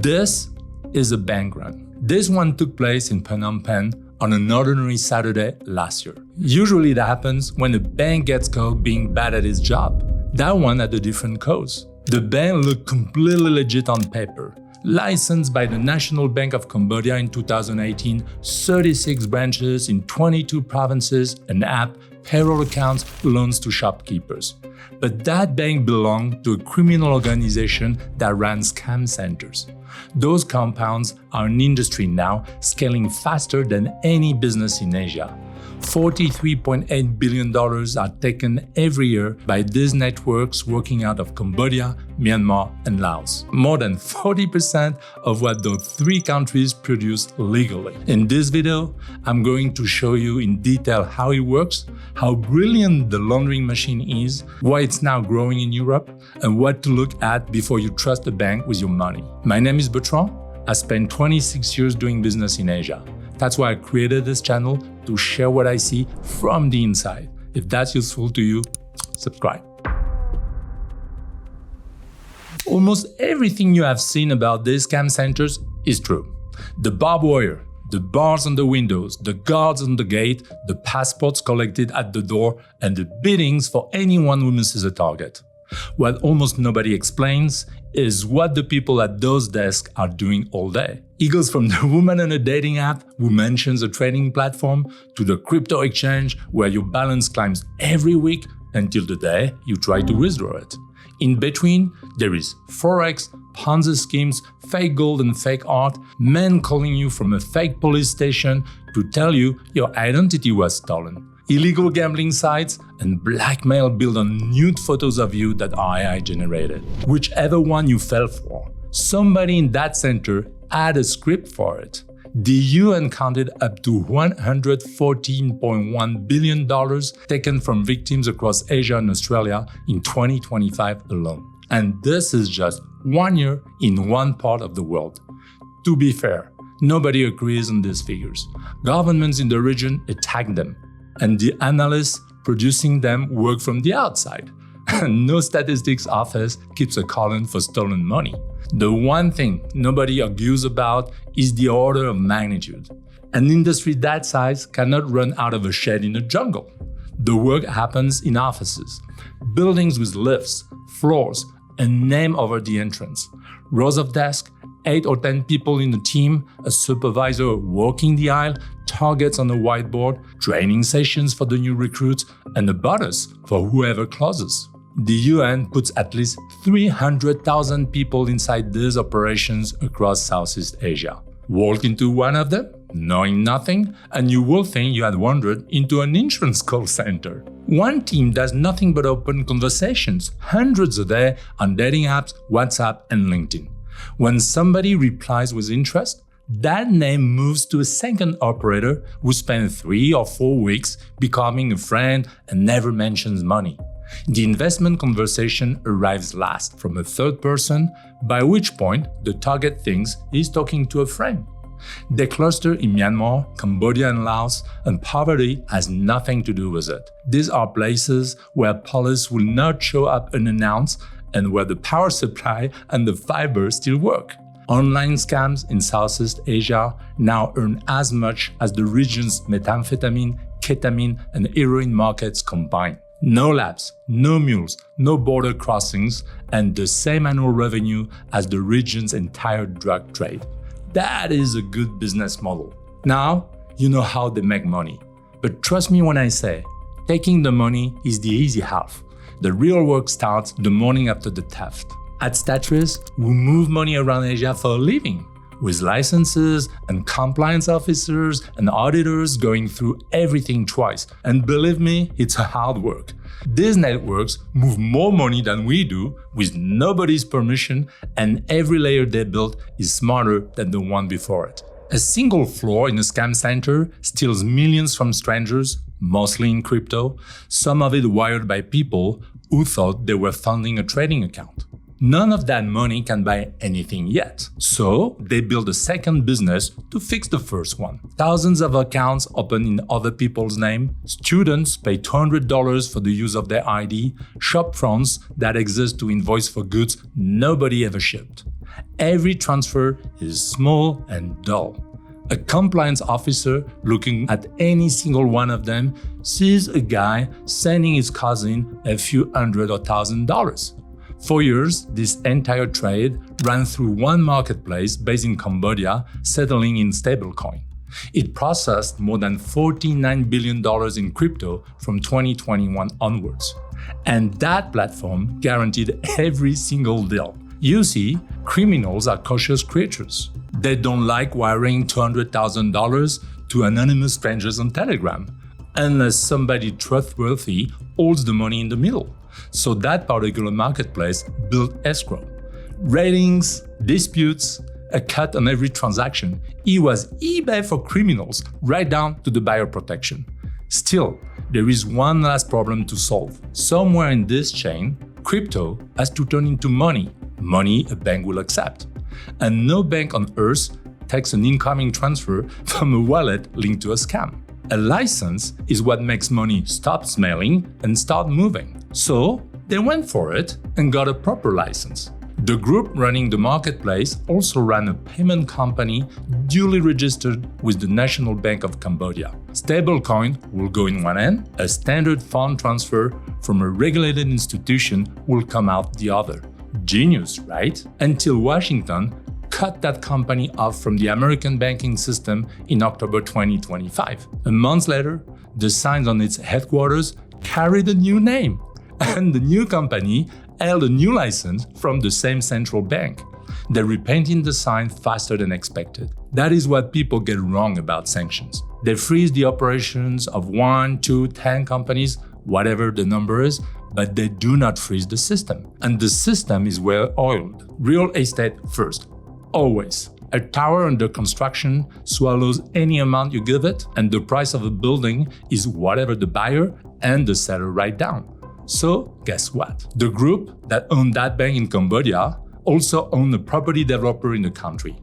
This is a bank run. This one took place in Phnom Penh on an ordinary Saturday last year. Usually that happens when a bank gets caught being bad at its job. That one had a different cause. The bank looked completely legit on paper. Licensed by the National Bank of Cambodia in 2018, 36 branches in 22 provinces, an app, payroll accounts, loans to shopkeepers. But that bank belonged to a criminal organization that ran scam centers. Those compounds are an industry now scaling faster than any business in Asia. $43.8 billion are taken every year by these networks working out of Cambodia, Myanmar, and Laos. More than 40% of what those three countries produce legally. In this video, I'm going to show you in detail how it works, how brilliant the laundering machine is, why it's now growing in Europe, and what to look at before you trust a bank with your money. My name is Bertrand. I spent 26 years doing business in Asia. That's why I created this channel, to share what I see from the inside. If that's useful to you, subscribe. Almost everything you have seen about these scam centers is true. The barbed wire, the bars on the windows, the guards on the gate, the passports collected at the door, and the biddings for anyone who misses a target. What almost nobody explains is what the people at those desks are doing all day. It goes from the woman on a dating app who mentions a trading platform to the crypto exchange where your balance climbs every week until the day you try to withdraw it. In between, there is Forex, Ponzi schemes, fake gold and fake art, men calling you from a fake police station to tell you your identity was stolen, illegal gambling sites, and blackmail built on nude photos of you that are AI generated. Whichever one you fell for, somebody in that center had a script for it. The UN counted up to $114.1 billion taken from victims across Asia and Australia in 2025 alone. And this is just 1 year in one part of the world. To be fair, nobody agrees on these figures. Governments in the region attack them, and the analysts producing them work from the outside. No statistics office keeps a column for stolen money. The one thing nobody argues about is the order of magnitude. An industry that size cannot run out of a shed in a jungle. The work happens in offices, buildings with lifts, floors, a name over the entrance, rows of desks, 8 or 10 people in a team, a supervisor walking the aisle, targets on a whiteboard, training sessions for the new recruits, and a bonus for whoever closes. The UN puts at least 300,000 people inside these operations across Southeast Asia. Walk into one of them, knowing nothing, and you will think you had wandered into an insurance call center. One team does nothing but open conversations, hundreds a day on dating apps, WhatsApp, and LinkedIn. When somebody replies with interest, that name moves to a second operator who spends 3 or 4 weeks becoming a friend and never mentions money. The investment conversation arrives last from a third person, by which point the target thinks he's talking to a friend. They cluster in Myanmar, Cambodia, and Laos, and poverty has nothing to do with it. These are places where police will not show up unannounced and where the power supply and the fiber still work. Online scams in Southeast Asia now earn as much as the region's methamphetamine, ketamine, and heroin markets combined. No labs, no mules, no border crossings, and the same annual revenue as the region's entire drug trade. That is a good business model. Now, you know how they make money. But trust me when I say, taking the money is the easy half. The real work starts the morning after the theft. At Statrys, we move money around Asia for a living, with licenses and compliance officers and auditors going through everything twice. And believe me, it's hard work. These networks move more money than we do with nobody's permission, and every layer they built is smarter than the one before it. A single floor in a scam center steals millions from strangers, mostly in crypto, some of it wired by people who thought they were funding a trading account. None of that money can buy anything yet. So they build a second business to fix the first one. Thousands of accounts open in other people's name. Students pay $200 for the use of their ID. Shop fronts that exist to invoice for goods nobody ever shipped. Every transfer is small and dull. A compliance officer looking at any single one of them sees a guy sending his cousin a few hundred or $1,000. For years, this entire trade ran through one marketplace based in Cambodia, settling in stablecoin. It processed more than $49 billion in crypto from 2021 onwards. And that platform guaranteed every single deal. You see, criminals are cautious creatures. They don't like wiring $200,000 to anonymous strangers on Telegram, unless somebody trustworthy holds the money in the middle. So that particular marketplace built escrow. Ratings, disputes, a cut on every transaction. It was eBay for criminals, right down to the buyer protection. Still, there is one last problem to solve. Somewhere in this chain, crypto has to turn into money a bank will accept. And no bank on earth takes an incoming transfer from a wallet linked to a scam. A license is what makes money stop smelling and start moving. So they went for it and got a proper license. The group running the marketplace also ran a payment company duly registered with the National Bank of Cambodia. Stablecoin will go in one end, a standard fund transfer from a regulated institution will come out the other. Genius, right? Until Washington cut that company off from the American banking system in October 2025. A month later, the signs on its headquarters carried a new name, and the new company held a new license from the same central bank. They repainted the sign faster than expected. That is what people get wrong about sanctions. They freeze the operations of 1, 2, 10 companies, whatever the number is, but they do not freeze the system. And the system is well oiled. Real estate first, always. A tower under construction swallows any amount you give it, and the price of a building is whatever the buyer and the seller write down. So guess what? The group that owned that bank in Cambodia also owned a property developer in the country.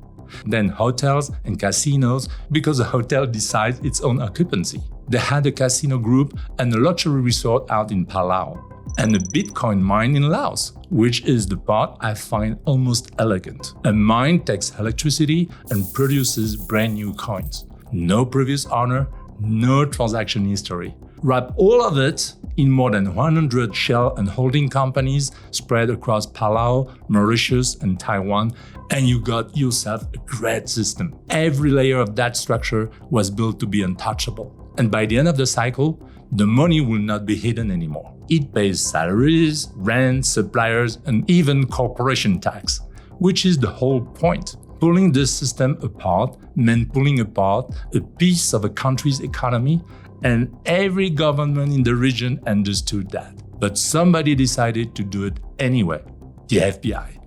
Then hotels and casinos, because a hotel decides its own occupancy. They had a casino group and a luxury resort out in Palau, and a Bitcoin mine in Laos, which is the part I find almost elegant. A mine takes electricity and produces brand new coins. No previous owner, no transaction history. Wrap all of it in more than 100 shell and holding companies spread across Palau, Mauritius, and Taiwan, and you got yourself a great system. Every layer of that structure was built to be untouchable. And by the end of the cycle, the money will not be hidden anymore. It pays salaries, rent, suppliers, and even corporation tax, which is the whole point. Pulling this system apart meant pulling apart a piece of a country's economy, and every government in the region understood that. But somebody decided to do it anyway, the FBI.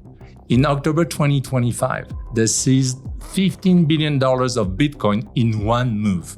In October 2025, they seized $15 billion of Bitcoin in one move,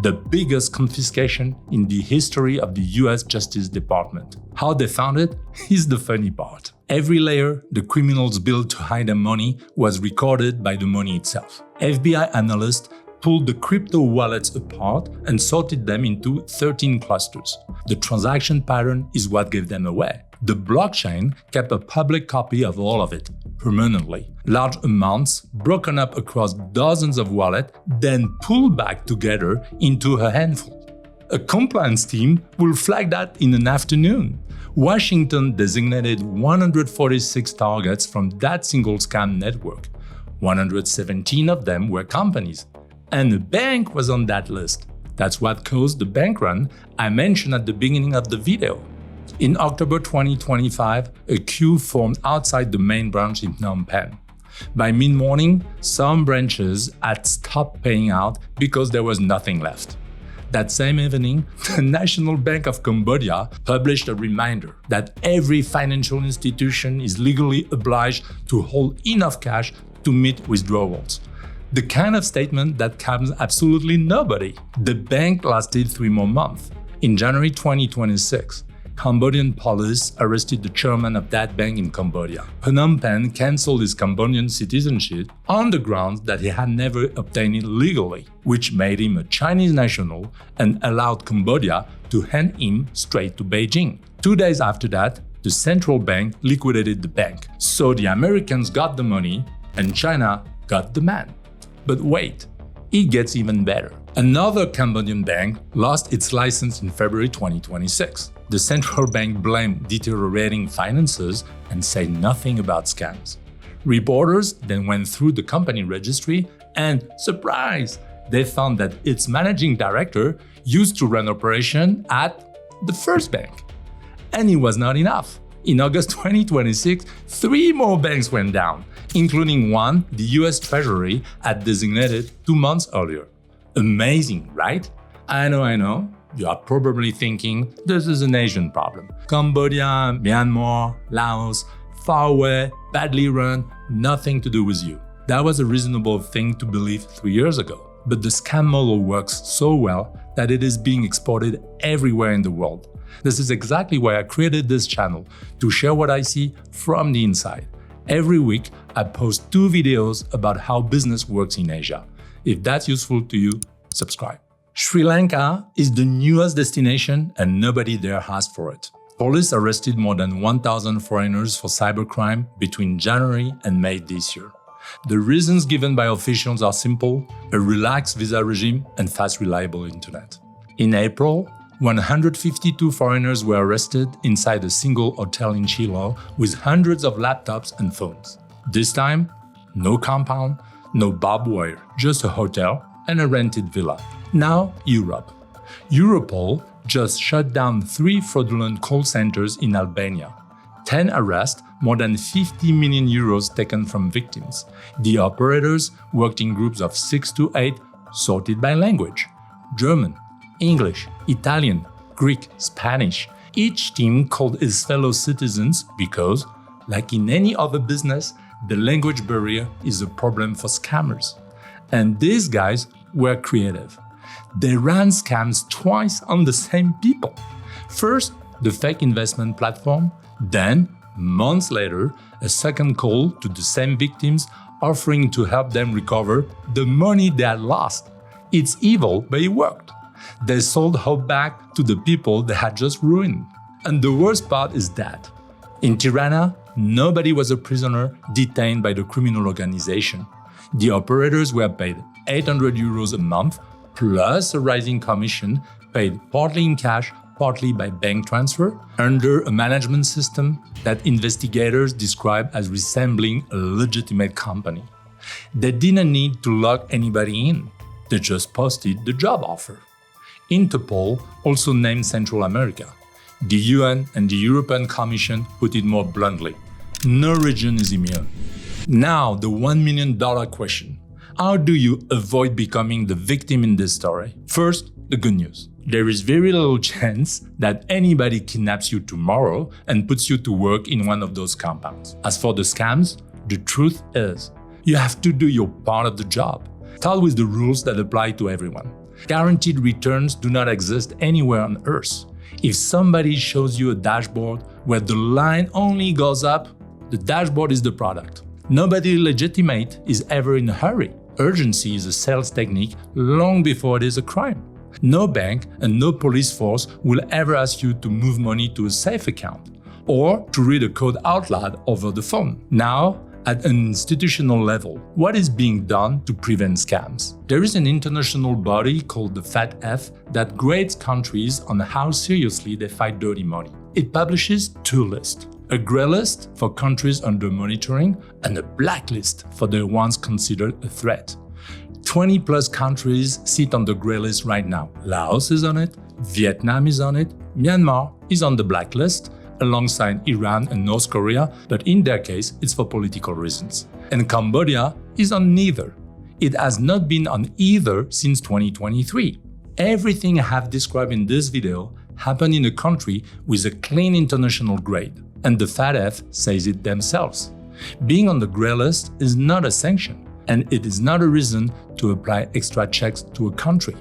the biggest confiscation in the history of the US Justice Department. How they found it is the funny part. Every layer the criminals built to hide their money was recorded by the money itself. FBI analysts pulled the crypto wallets apart and sorted them into 13 clusters. The transaction pattern is what gave them away. The blockchain kept a public copy of all of it, permanently. Large amounts, broken up across dozens of wallets, then pulled back together into a handful. A compliance team will flag that in an afternoon. Washington designated 146 targets from that single scam network. 117 of them were companies. And a bank was on that list. That's what caused the bank run I mentioned at the beginning of the video. In October 2025, a queue formed outside the main branch in Phnom Penh. By mid-morning, some branches had stopped paying out because there was nothing left. That same evening, the National Bank of Cambodia published a reminder that every financial institution is legally obliged to hold enough cash to meet withdrawals. The kind of statement that calms absolutely nobody. The bank lasted 3 more months. In January 2026, Cambodian police arrested the chairman of that bank in Cambodia. Phnom Penh cancelled his Cambodian citizenship on the grounds that he had never obtained it legally, which made him a Chinese national and allowed Cambodia to hand him straight to Beijing. 2 days after that, the central bank liquidated the bank. So the Americans got the money and China got the man. But wait, it gets even better. Another Cambodian bank lost its license in February 2026. The central bank blamed deteriorating finances and said nothing about scams. Reporters then went through the company registry and, surprise, they found that its managing director used to run operation at the first bank. And it was not enough. In August 2026, 3 more banks went down, including one the US Treasury had designated 2 months earlier. Amazing, right? I know. You are probably thinking this is an Asian problem. Cambodia, Myanmar, Laos, far away, badly run, nothing to do with you. That was a reasonable thing to believe 3 years ago. But the scam model works so well that it is being exported everywhere in the world. This is exactly why I created this channel, to share what I see from the inside. Every week, I post 2 videos about how business works in Asia. If that's useful to you, subscribe. Sri Lanka is the newest destination and nobody there asked for it. Police arrested more than 1,000 foreigners for cybercrime between January and May this year. The reasons given by officials are simple: a relaxed visa regime and fast, reliable internet. In April, 152 foreigners were arrested inside a single hotel in Chilo with hundreds of laptops and phones. This time, no compound, no barbed wire, just a hotel and a rented villa. Now, Europe. Europol just shut down 3 fraudulent call centers in Albania. 10 arrests, more than 50 million euros taken from victims. The operators worked in groups of 6 to 8, sorted by language: German, English, Italian, Greek, Spanish. Each team called its fellow citizens because, like in any other business, the language barrier is a problem for scammers. And these guys were creative. They ran scams twice on the same people. First, the fake investment platform, then, months later, a second call to the same victims offering to help them recover the money they had lost. It's evil, but it worked. They sold hope back to the people they had just ruined. And the worst part is that in Tirana, nobody was a prisoner detained by the criminal organization. The operators were paid 800 euros a month, plus a rising commission paid partly in cash, partly by bank transfer, under a management system that investigators describe as resembling a legitimate company. They didn't need to lock anybody in. They just posted the job offer. Interpol also named Central America. The UN and the European Commission put it more bluntly: no region is immune. Now, the $1 million question. How do you avoid becoming the victim in this story? First, the good news. There is very little chance that anybody kidnaps you tomorrow and puts you to work in one of those compounds. As for the scams, the truth is, you have to do your part of the job. Start with the rules that apply to everyone. Guaranteed returns do not exist anywhere on Earth. If somebody shows you a dashboard where the line only goes up, the dashboard is the product. Nobody legitimate is ever in a hurry. Urgency is a sales technique long before it is a crime. No bank and no police force will ever ask you to move money to a safe account or to read a code out loud over the phone. Now, at an institutional level, what is being done to prevent scams? There is an international body called the FATF that grades countries on how seriously they fight dirty money. It publishes 2 lists: a grey list for countries under monitoring and a blacklist for the ones considered a threat. 20 plus countries sit on the grey list right now. Laos is on it, Vietnam is on it, Myanmar is on the blacklist, alongside Iran and North Korea, but in their case, it's for political reasons. And Cambodia is on neither. It has not been on either since 2023. Everything I have described in this video happened in a country with a clean international grade, and the FATF says it themselves. Being on the grey list is not a sanction, and it is not a reason to apply extra checks to a country.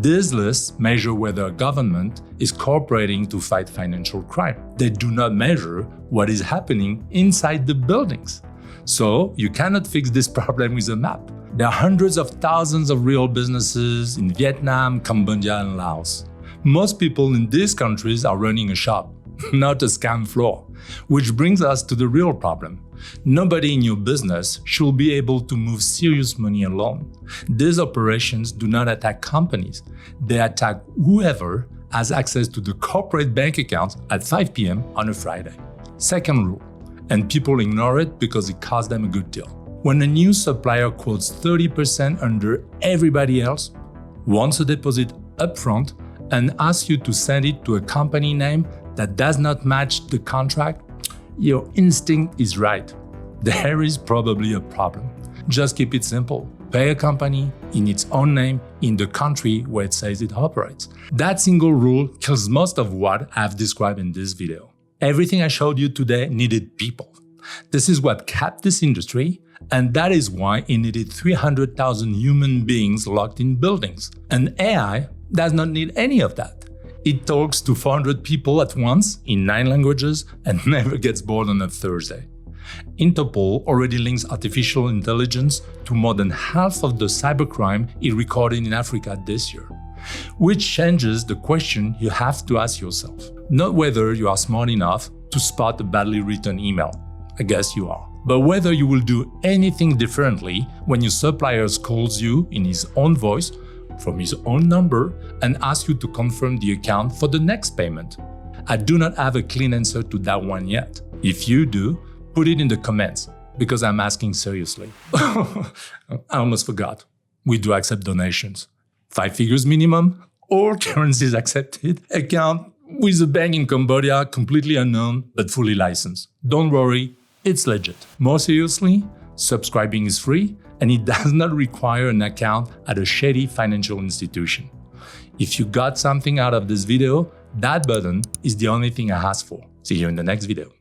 These lists measure whether a government is cooperating to fight financial crime. They do not measure what is happening inside the buildings. So you cannot fix this problem with a map. There are hundreds of thousands of real businesses in Vietnam, Cambodia, and Laos. Most people in these countries are running a shop, not a scam floor. Which brings us to the real problem. Nobody in your business should be able to move serious money alone. These operations do not attack companies. They attack whoever has access to the corporate bank accounts at 5 p.m. on a Friday. Second rule, and people ignore it because it costs them a good deal. When a new supplier quotes 30% under everybody else, wants a deposit upfront, and asks you to send it to a company name that does not match the contract, your instinct is right. There is probably a problem. Just keep it simple. Pay a company in its own name in the country where it says it operates. That single rule kills most of what I've described in this video. Everything I showed you today needed people. This is what kept this industry, and that is why it needed 300,000 human beings locked in buildings. And AI does not need any of that. It talks to 400 people at once in 9 languages and never gets bored on a Thursday. Interpol already links artificial intelligence to more than half of the cybercrime it recorded in Africa this year. Which changes the question you have to ask yourself. Not whether you are smart enough to spot a badly written email. I guess you are. But whether you will do anything differently when your supplier calls you in his own voice from his own number and asks you to confirm the account for the next payment. I do not have a clean answer to that one yet. If you do, put it in the comments, because I'm asking seriously. I almost forgot. We do accept donations. 5 figures minimum, all currencies accepted. Account with a bank in Cambodia, completely unknown, but fully licensed. Don't worry, it's legit. More seriously, subscribing is free, and it does not require an account at a shady financial institution. If you got something out of this video, that button is the only thing I ask for. See you in the next video.